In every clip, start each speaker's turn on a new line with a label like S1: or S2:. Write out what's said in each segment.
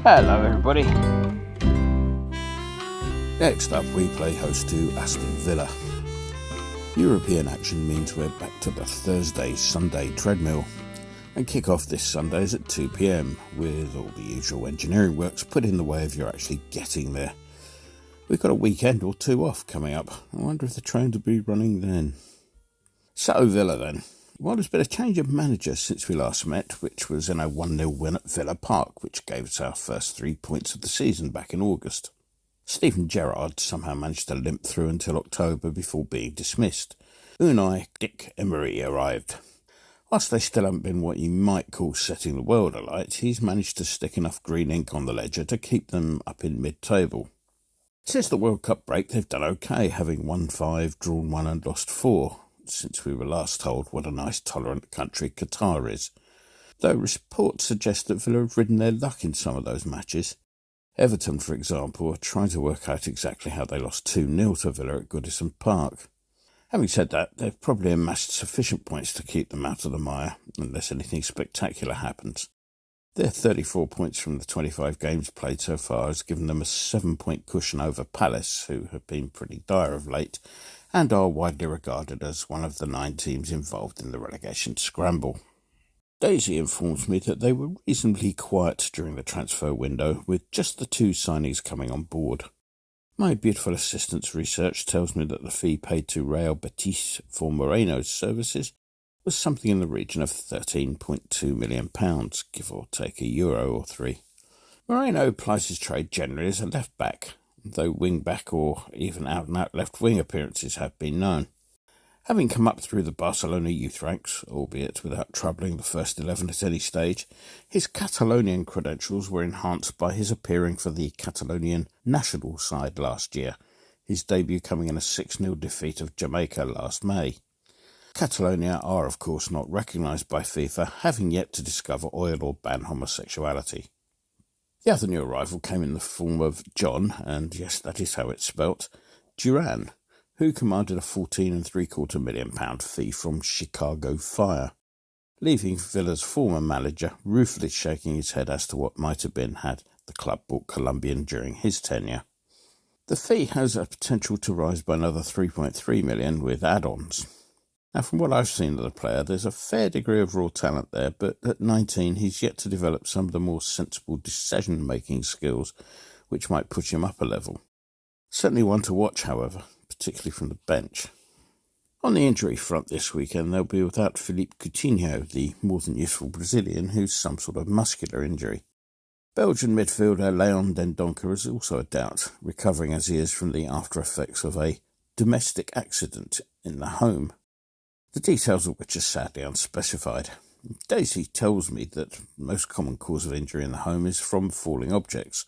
S1: Hello everybody.
S2: Next up, we play host to Aston Villa. European action means we're back to the Thursday-Sunday treadmill, and kick-off this Sunday is at 2 p.m, with all the usual engineering works put in the way of you actually getting there. We've got a weekend or two off coming up. I wonder if the trains will be running then. So Villa then. Well, there's been a change of manager since we last met, which was in a 1-0 win at Villa Park, which gave us our first 3 points of the season back in August. Steven Gerrard somehow managed to limp through until October before being dismissed. Unai Dick Emery arrived. Whilst they still haven't been what you might call setting the world alight, he's managed to stick enough green ink on the ledger to keep them up in mid-table. Since the World Cup break, they've done okay, having won 5, drawn 1 and lost 4, since we were last told what a nice tolerant country Qatar is. Though reports suggest that Villa have ridden their luck in some of those matches. Everton, for example, are trying to work out exactly how they lost 2-0 to Villa at Goodison Park. Having said that, they've probably amassed sufficient points to keep them out of the mire, unless anything spectacular happens. Their 34 points from the 25 games played so far has given them a 7-point cushion over Palace, who have been pretty dire of late, and are widely regarded as one of the 9 teams involved in the relegation scramble. Daisy informs me that they were reasonably quiet during the transfer window, with just the 2 signings coming on board. My beautiful assistant's research tells me that the fee paid to Real Betis for Moreno's services was something in the region of £13.2 million, give or take €1 or 3. Moreno plies his trade generally as a left-back, though wing-back or even out-and-out left-wing appearances have been known. Having come up through the Barcelona youth ranks, albeit without troubling the first 11 at any stage, his Catalonian credentials were enhanced by his appearing for the Catalonian national side last year, his debut coming in a 6-0 defeat of Jamaica last May. Catalonia are of course not recognised by FIFA, having yet to discover oil or ban homosexuality. The other new arrival came in the form of John, and yes, that is how it's spelt, Duran, who commanded a £14.75 million fee from Chicago Fire, leaving Villa's former manager ruefully shaking his head as to what might have been had the club bought Colombian during his tenure. The fee has a potential to rise by another £3.3 million with add-ons. Now, from what I've seen of the player, there's a fair degree of raw talent there, but at 19 he's yet to develop some of the more sensible decision-making skills which might push him up a level. Certainly one to watch, however, particularly from the bench. On the injury front this weekend, they'll be without Philippe Coutinho, the more than useful Brazilian who's some sort of muscular injury. Belgian midfielder Leon Dendoncker is also a doubt, recovering as he is from the after-effects of a domestic accident in the home, the details of which are sadly unspecified. Daisy tells me that the most common cause of injury in the home is from falling objects,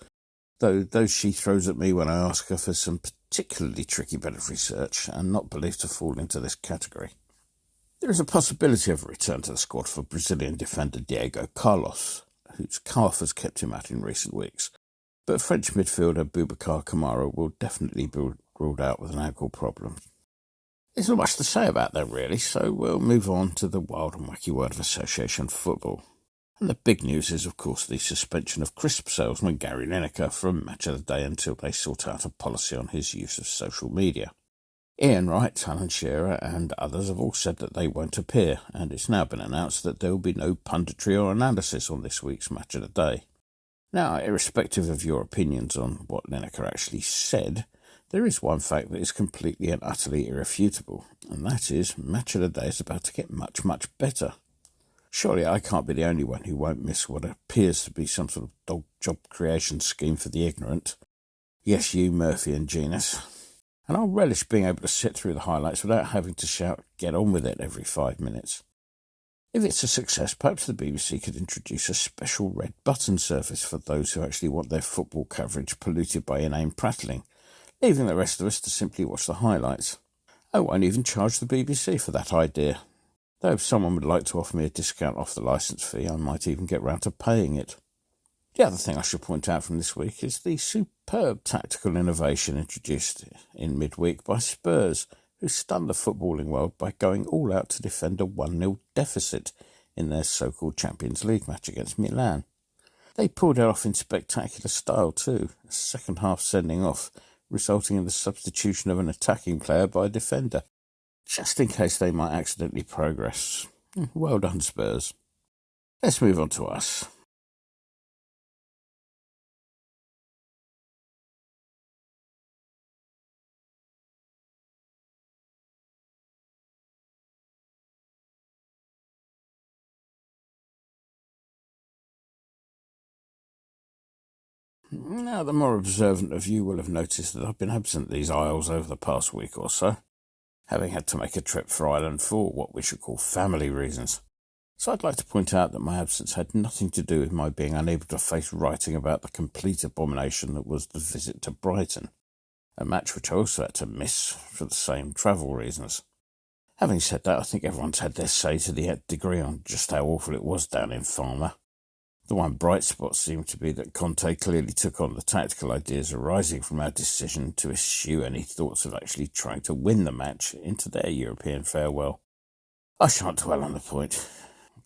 S2: though those she throws at me when I ask her for some particularly tricky bit of research and not believed to fall into this category. There is a possibility of a return to the squad for Brazilian defender Diego Carlos, whose calf has kept him out in recent weeks, but French midfielder Boubacar Kamara will definitely be ruled out with an ankle problem. There's not much to say about that really, so we'll move on to the wild and wacky world of association football. And the big news is, of course, the suspension of crisp salesman Gary Lineker from Match of the Day until they sort out a policy on his use of social media. Ian Wright, Alan Shearer and others have all said that they won't appear, and it's now been announced that there will be no punditry or analysis on this week's Match of the Day. Now, irrespective of your opinions on what Lineker actually said, there is one fact that is completely and utterly irrefutable, and that is Match of the Day is about to get much, much better. Surely I can't be the only one who won't miss what appears to be some sort of dog job creation scheme for the ignorant. Yes, you, Murphy and Genus. And I'll relish being able to sit through the highlights without having to shout, "Get on with it," every 5 minutes. If it's a success, perhaps the BBC could introduce a special red button service for those who actually want their football coverage polluted by inane prattling, leaving the rest of us to simply watch the highlights. I won't even charge the BBC for that idea. Though if someone would like to offer me a discount off the licence fee, I might even get round to paying it. The other thing I should point out from this week is the superb tactical innovation introduced in midweek by Spurs, who stunned the footballing world by going all out to defend a 1-0 deficit in their so-called Champions League match against Milan. They pulled it off in spectacular style too, a second half sending off, resulting in the substitution of an attacking player by a defender, just in case they might accidentally progress. Well done, Spurs. Let's move on to us. Now, the more observant of you will have noticed that I've been absent these isles over the past week or so, having had to make a trip for Ireland for what we should call family reasons. So I'd like to point out that my absence had nothing to do with my being unable to face writing about the complete abomination that was the visit to Brighton, a match which I also had to miss for the same travel reasons. Having said that, I think everyone's had their say to the nth degree on just how awful it was down in Farmer. The one bright spot seemed to be that Conte clearly took on the tactical ideas arising from our decision to eschew any thoughts of actually trying to win the match into their European farewell. I shan't dwell on the point.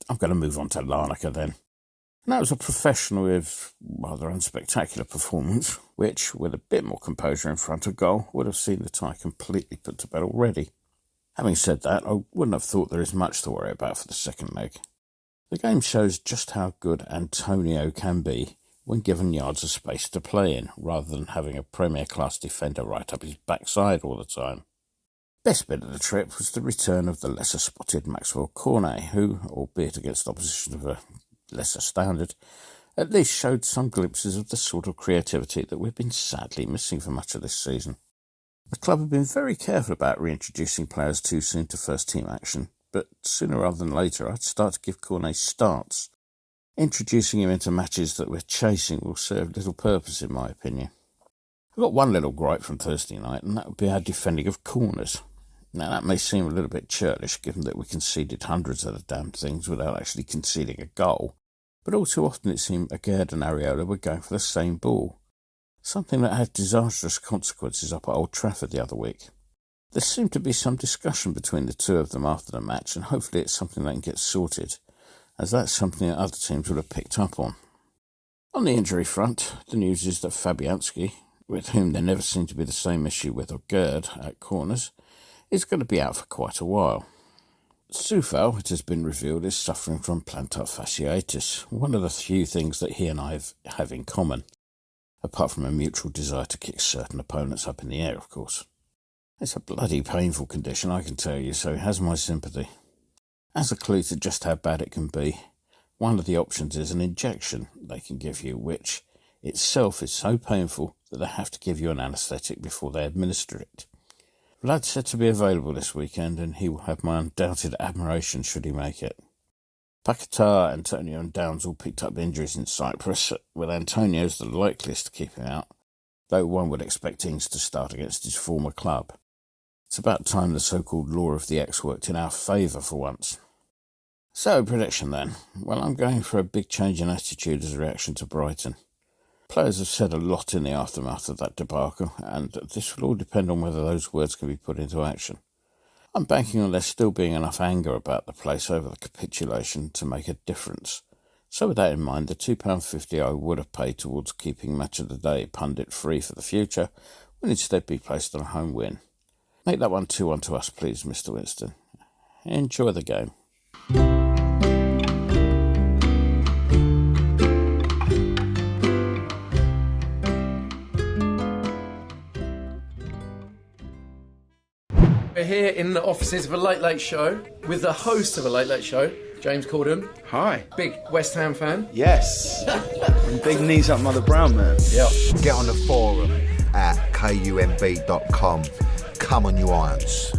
S2: I'm going to move on to Larnaca then. And that was a professional with rather unspectacular performance, which, with a bit more composure in front of goal, would have seen the tie completely put to bed already. Having said that, I wouldn't have thought there is much to worry about for the second leg. The game shows just how good Antonio can be when given yards of space to play in, rather than having a Premier-class defender right up his backside all the time. Best bit of the trip was the return of the lesser-spotted Maxwell Cornet, who, albeit against opposition of a lesser standard, at least showed some glimpses of the sort of creativity that we've been sadly missing for much of this season. The club have been very careful about reintroducing players too soon to first-team action, but sooner rather than later I'd start to give Cornet starts. Introducing him into matches that we're chasing will serve little purpose in my opinion. I've got one little gripe from Thursday night, and that would be our defending of corners. Now that may seem a little bit churlish given that we conceded hundreds of the damn things without actually conceding a goal, but all too often it seemed Aguerd and Areola were going for the same ball, something that had disastrous consequences up at Old Trafford the other week. There seemed to be some discussion between the two of them after the match, and hopefully it's something that can get sorted, as that's something that other teams would have picked up on. On the injury front, the news is that Fabianski, with whom there never seemed to be the same issue with Aguerd at corners, is going to be out for quite a while. Soufal, it has been revealed, is suffering from plantar fasciitis, one of the few things that he and I have in common, apart from a mutual desire to kick certain opponents up in the air, of course. It's a bloody painful condition, I can tell you, so it has my sympathy. As a clue to just how bad it can be, one of the options is an injection they can give you, which itself is so painful that they have to give you an anaesthetic before they administer it. Vlad's said to be available this weekend, and he will have my undoubted admiration should he make it. Paquetá, Antonio and Downs all picked up injuries in Cyprus, with Antonio's the likeliest to keep him out, though one would expect Ings to start against his former club. It's about time the so-called law of the X worked in our favour for once. So, prediction then. Well, I'm going for a big change in attitude as a reaction to Brighton. Players have said a lot in the aftermath of that debacle, and this will all depend on whether those words can be put into action. I'm banking on there still being enough anger about the place over the capitulation to make a difference. So with that in mind, the £2.50 I would have paid towards keeping Match of the Day pundit free for the future will instead be placed on a home win. Make that one 2-1 to us, please, Mr. Winston. Enjoy the game.
S1: We're here in the offices of a Late Late Show with the host of a Late Late Show, James Corden.
S3: Hi.
S1: Big West Ham fan.
S3: Yes. And big knees up Mother Brown, man.
S1: Yeah.
S4: Get on the forum at kumb.com. Come on, you irons.